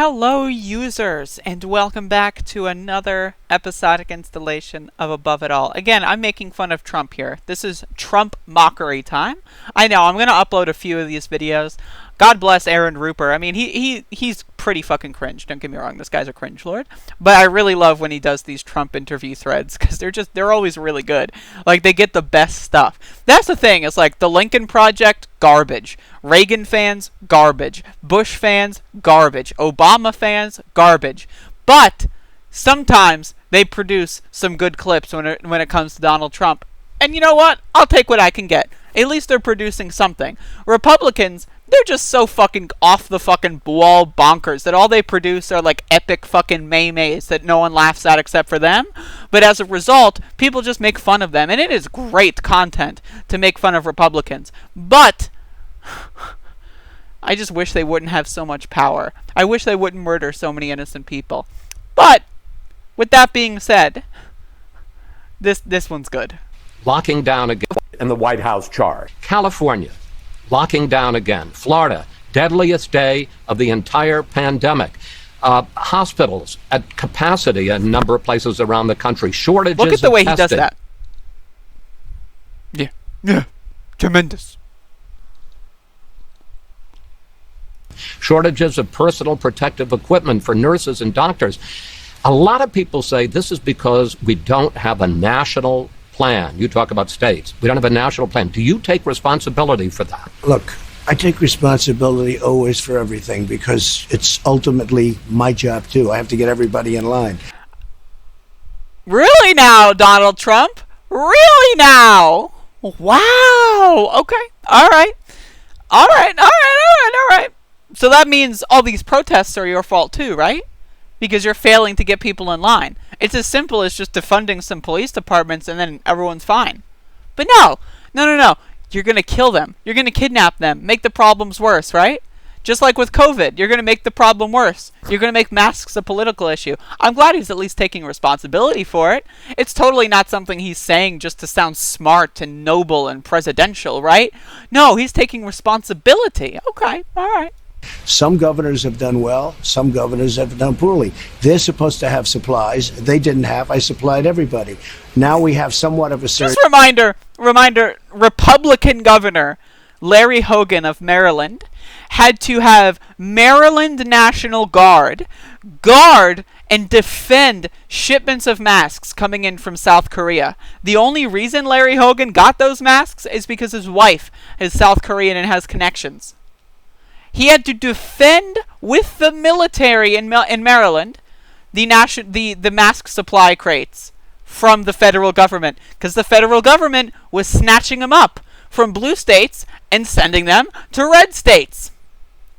Hello users, and welcome back to another episodic installation of Above It All. Again, I'm making fun of Trump here. This is Trump mockery time. I know, I'm going to upload a few of these videos. God bless Aaron Rupert. I mean, he's pretty fucking cringe. Don't get me wrong, this guy's a cringe lord. But I really love when he does these Trump interview threads, because they're always really good. Like, they get the best stuff. That's the thing, it's like, the Lincoln Project, garbage. Reagan fans, garbage. Bush fans, garbage. Obama fans, garbage. But sometimes they produce some good clips when it comes to Donald Trump. And you know what? I'll take what I can get. At least they're producing something. Republicans, they're just so fucking off the fucking wall bonkers that all they produce are like epic fucking memes that no one laughs at except for them. But as a result, people just make fun of them. And it is great content to make fun of Republicans. But I just wish they wouldn't have so much power. I wish they wouldn't murder so many innocent people. But with that being said, this one's good. Locking down again. And the White House charge. California, locking down again. Florida, deadliest day of the entire pandemic. Hospitals at capacity in a number of places around the country. Shortages of testing. Look at the way he does that. Yeah, tremendous. Shortages of personal protective equipment for nurses and doctors. A lot of people say this is because we don't have a national plan. You talk about states. We don't have a national plan. Do you take responsibility for that? Look, I take responsibility always for everything because it's ultimately my job too. I have to get everybody in line. Really now, Donald Trump? Really now? Wow. Okay. All right. So that means all these protests are your fault too, right? Because you're failing to get people in line. It's as simple as just defunding some police departments and then everyone's fine. But no. You're going to kill them. You're going to kidnap them. Make the problems worse, right? Just like with COVID, you're going to make the problem worse. You're going to make masks a political issue. I'm glad he's at least taking responsibility for it. It's totally not something he's saying just to sound smart and noble and presidential, right? No, he's taking responsibility. Okay, all right. Some governors have done well. Some governors have done poorly. They're supposed to have supplies. They didn't have. I supplied everybody. Now we have somewhat of a surge. Just reminder, Republican Governor Larry Hogan of Maryland had to have Maryland National Guard and defend shipments of masks coming in from South Korea. The only reason Larry Hogan got those masks is because his wife is South Korean and has connections. He had to defend with the military in Maryland the mask supply crates from the federal government, because the federal government was snatching them up from blue states and sending them to red states.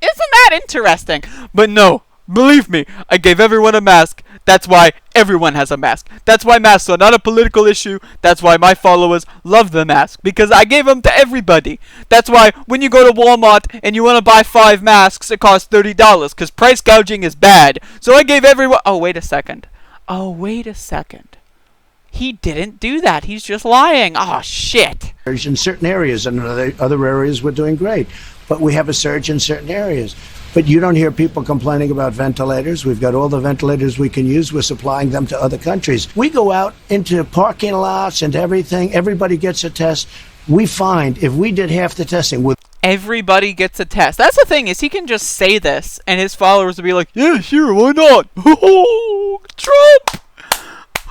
Isn't that interesting? But no, believe me, I gave everyone a mask. That's why everyone has a mask. That's why masks are not a political issue. That's why my followers love the mask, because I gave them to everybody. That's why when you go to Walmart and you want to buy 5 masks, it costs $30, because price gouging is bad. So I gave everyone... Oh, wait a second. He didn't do that. He's just lying. Oh, shit. In certain areas, and other areas we're doing great. But we have a surge in certain areas. But you don't hear people complaining about ventilators. We've got all the ventilators we can use. We're supplying them to other countries. We go out into parking lots and everything. Everybody gets a test. We find if we did half the testing... Everybody gets a test. That's the thing, is he can just say this, and his followers will be like, yeah, sure, why not? Oh, Trump!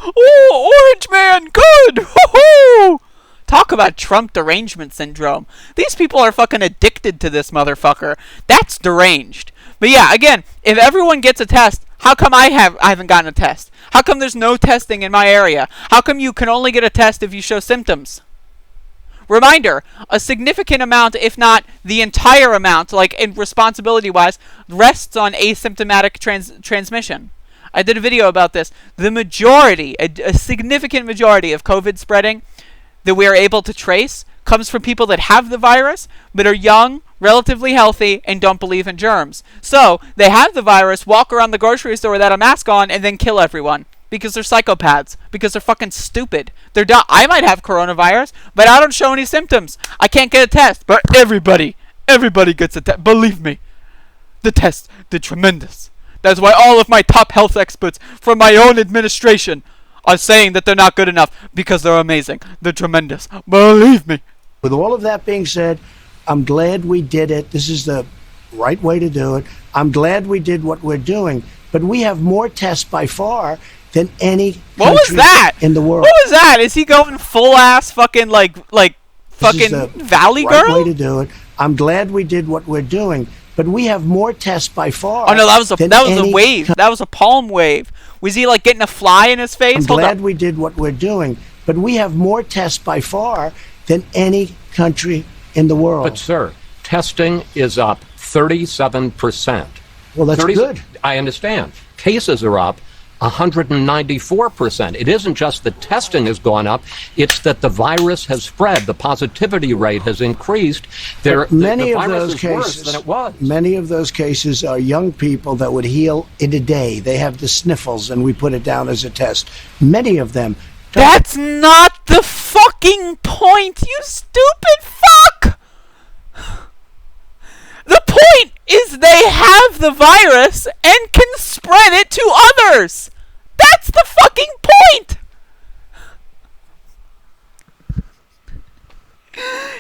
Oh, Orange Man, good! Woohoo! Talk about Trump derangement syndrome. These people are fucking addicted to this motherfucker. That's deranged. But yeah, again, if everyone gets a test, how come I haven't gotten a test? How come there's no testing in my area? How come you can only get a test if you show symptoms? Reminder, a significant amount, if not the entire amount, like in responsibility-wise, rests on asymptomatic transmission. I did a video about this. The majority, a significant majority of COVID spreading that we are able to trace comes from people that have the virus but are young, relatively healthy, and don't believe in germs. So they have the virus, walk around the grocery store without a mask on, and then kill everyone because they're psychopaths, because they're fucking stupid. They're dumb. I might have coronavirus, but I don't show any symptoms. I can't get a test, but everybody gets a test. Believe me, the tests, they're tremendous. That's why all of my top health experts from my own administration are saying that they're not good enough because they're amazing. They're tremendous. Believe me. With all of that being said, I'm glad we did it. This is the right way to do it. I'm glad we did what we're doing. But we have more tests by far than any What was country that? in the world. What was that? Is he going full ass fucking like fucking Valley right Girl? Way to do it. I'm glad we did what we're doing. But we have more tests by far. Oh no, that was a any wave. That was a palm wave. Was he like getting a fly in his face? I'm glad we did what we're doing. But we have more tests by far than any country in the world. But, sir, testing is up 37%. Well, that's good. I understand. Cases are up 194%. It isn't just that testing has gone up, it's that the virus has spread. The positivity rate has increased. Many the of virus those is cases, worse than it was. Many of those cases are young people that would heal in a day. They have the sniffles, and we put it down as a test. Many of them. That's not the fucking point, you stupid fuck! The point is they have the virus and can spread it to others! That's the fucking point!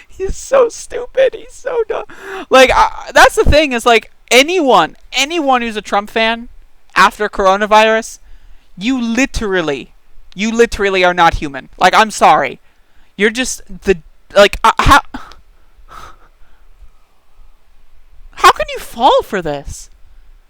He's so stupid. He's so dumb. Like, that's the thing is, like, anyone who's a Trump fan after coronavirus, you literally are not human. Like, I'm sorry. You're just how can you fall for this?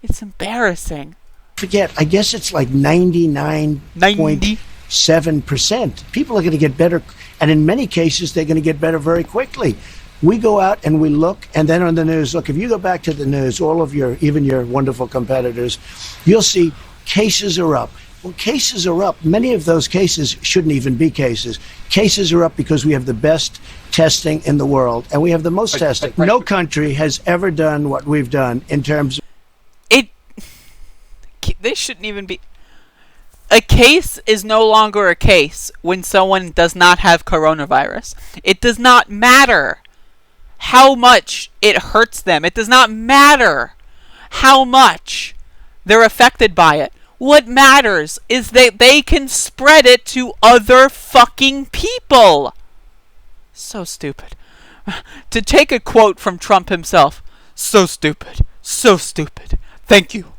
It's embarrassing. Forget, I guess it's like 99.7%. People are going to get better, and in many cases, they're going to get better very quickly. We go out and we look, and then on the news, look, if you go back to the news, all of even your wonderful competitors, you'll see cases are up. Well, cases are up. Many of those cases shouldn't even be cases. Cases are up because we have the best testing in the world, and we have the most testing. No country has ever done what we've done in terms of... They shouldn't even be... A case is no longer a case when someone does not have coronavirus. It does not matter how much it hurts them. It does not matter how much they're affected by it. What matters is that they can spread it to other fucking people. So stupid. To take a quote from Trump himself, so stupid, so stupid. Thank you.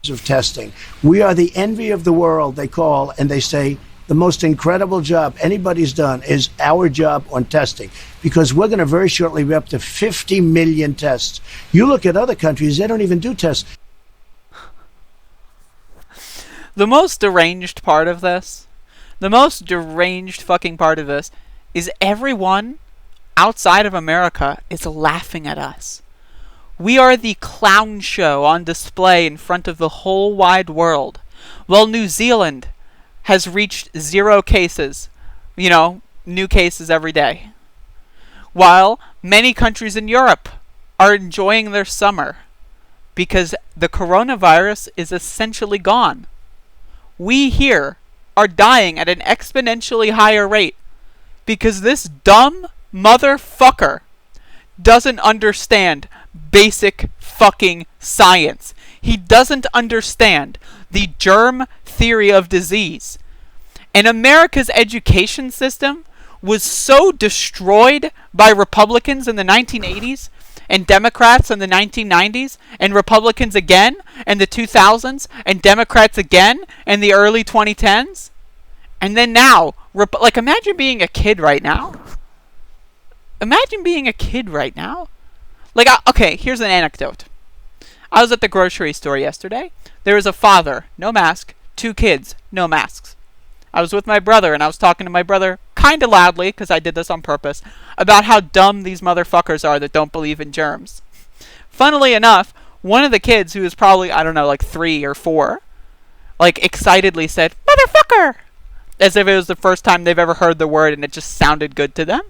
Of testing. We are the envy of the world, they call, and they say the most incredible job anybody's done is our job on testing, because we're going to very shortly be up to 50 million tests. You look at other countries, they don't even do tests. The most deranged part of this, the most deranged fucking part of this, is everyone outside of America is laughing at us. We are the clown show on display in front of the whole wide world. While New Zealand has reached 0 cases, new cases every day. While many countries in Europe are enjoying their summer because the coronavirus is essentially gone. We here are dying at an exponentially higher rate because this dumb motherfucker doesn't understand basic fucking science. He doesn't understand the germ theory of disease. And America's education system was so destroyed by Republicans in the 1980s and Democrats in the 1990s and Republicans again in the 2000s and Democrats again in the early 2010s. And then now, imagine being a kid right now. Imagine being a kid right now. Okay, here's an anecdote. I was at the grocery store yesterday. There was a father, no mask, 2 kids, no masks. I was with my brother, and I was talking to my brother kind of loudly, because I did this on purpose, about how dumb these motherfuckers are that don't believe in germs. Funnily enough, one of the kids, who was probably, 3 or 4, excitedly said, "Motherfucker!" as if it was the first time they've ever heard the word, and it just sounded good to them.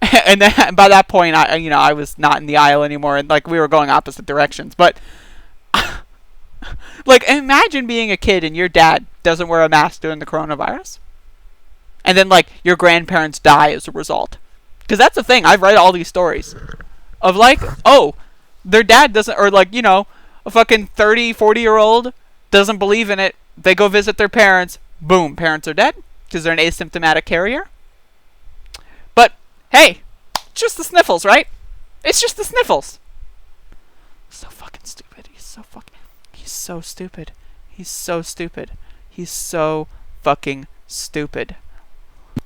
And then by that point, I was not in the aisle anymore, and we were going opposite directions. But imagine being a kid and your dad doesn't wear a mask during the coronavirus, and then your grandparents die as a result. Because that's the thing. I've read all these stories of their dad doesn't, or A fucking 30, 40-year-old doesn't believe in it. They go visit their parents. Boom, parents are dead because they're an asymptomatic carrier. But, hey, it's just the sniffles, right? It's just the sniffles. So fucking stupid. He's so stupid. He's so stupid. He's so fucking stupid.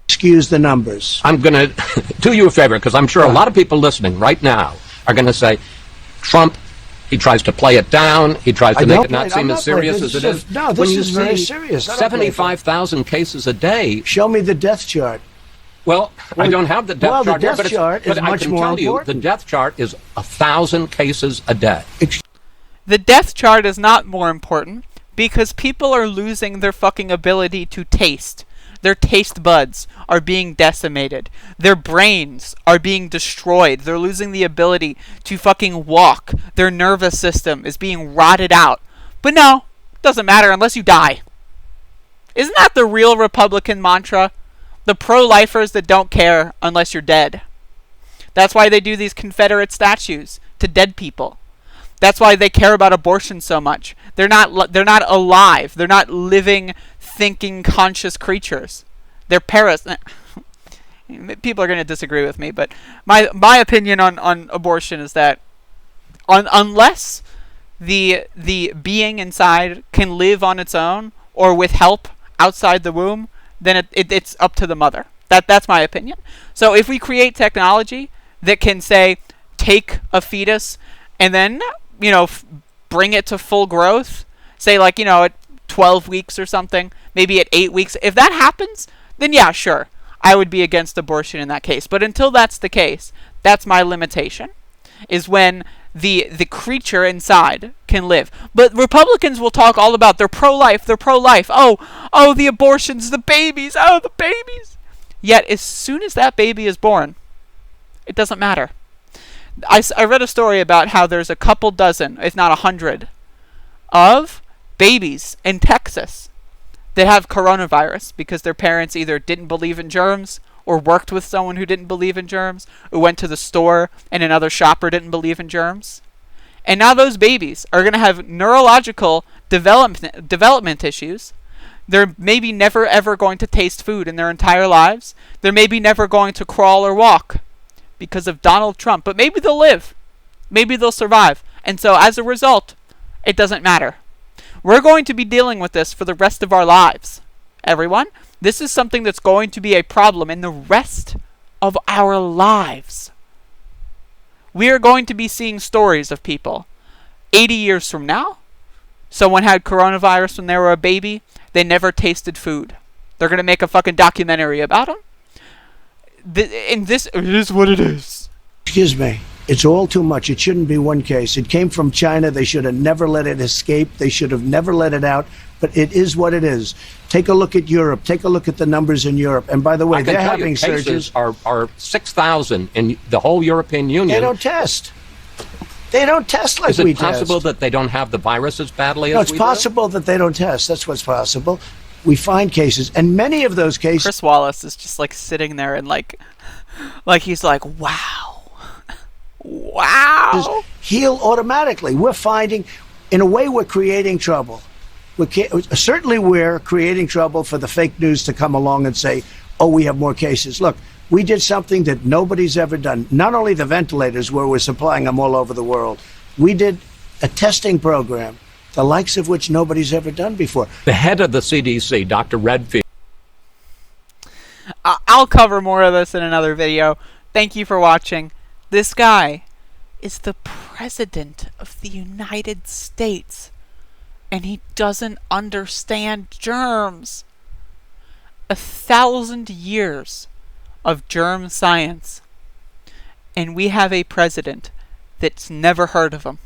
Excuse the numbers. I'm going to do you a favor, because I'm sure a lot of people listening right now are going to say, Trump, he tries to play it down. He tries to make it not seem as serious as it is. No, this is very serious. 75,000 cases a day. Show me the death chart. Well, I don't have the death chart the here, death chart is but I much can more tell you important. the death chart is 1,000 cases a day. The death chart is not more important because people are losing their fucking ability to taste. Their taste buds are being decimated. Their brains are being destroyed. They're losing the ability to fucking walk. Their nervous system is being rotted out. But no, it doesn't matter unless you die. Isn't that the real Republican mantra? The pro-lifers that don't care unless you're dead. That's why they do these Confederate statues to dead people. That's why they care about abortion so much. They're not alive. They're not living, thinking, conscious creatures. They're People are going to disagree with me, but my opinion on abortion is that unless the being inside can live on its own or with help outside the womb, then it's up to the mother. That's my opinion. So if we create technology that can, say, take a fetus and then, bring it to full growth, say, like, at 12 weeks or something, maybe at 8 weeks, if that happens, then yeah, sure, I would be against abortion in that case. But until that's the case, that's my limitation, is when the creature inside can live. But Republicans will talk all about they're pro-life. Oh, the abortions, the babies, the babies. Yet as soon as that baby is born, it doesn't matter. I read a story about how there's a couple dozen, if not 100, of babies in Texas that have coronavirus because their parents either didn't believe in germs or worked with someone who didn't believe in germs, or went to the store and another shopper didn't believe in germs. And now those babies are going to have neurological development issues. They're maybe never ever going to taste food in their entire lives. They're maybe never going to crawl or walk because of Donald Trump. But maybe they'll live. Maybe they'll survive. And so as a result, it doesn't matter. We're going to be dealing with this for the rest of our lives. Everyone, this is something that's going to be a problem in the rest of our lives. We are going to be seeing stories of people 80 years from now. Someone had coronavirus when they were a baby. They never tasted food. They're going to make a fucking documentary about them. It is what it is. Excuse me. It's all too much. It shouldn't be one case. It came from China. They should have never let it escape. They should have never let it out. But it is what it is. Take a look at Europe. Take a look at the numbers in Europe. And by the way, they're having surges. Are 6,000 in the whole European Union. They don't test. They don't test like we test. Is it possible that they don't have the virus as badly as we do? No, it's possible that they don't test. That's what's possible. We find cases, and many of those cases... Chris Wallace is just, like, sitting there and, like he's like, wow. Wow. Heal automatically. We're finding, in a way, we're creating trouble. Certainly we're creating trouble for the fake news to come along and say, oh, we have more cases. Look, we did something that nobody's ever done. Not only the ventilators, where we're supplying them all over the world. We did a testing program, the likes of which nobody's ever done before. The head of the CDC, Dr. Redfield. I'll cover more of this in another video. Thank you for watching. This guy is the President of the United States, and he doesn't understand germs. 1,000 years of germ science, and we have a president that's never heard of them.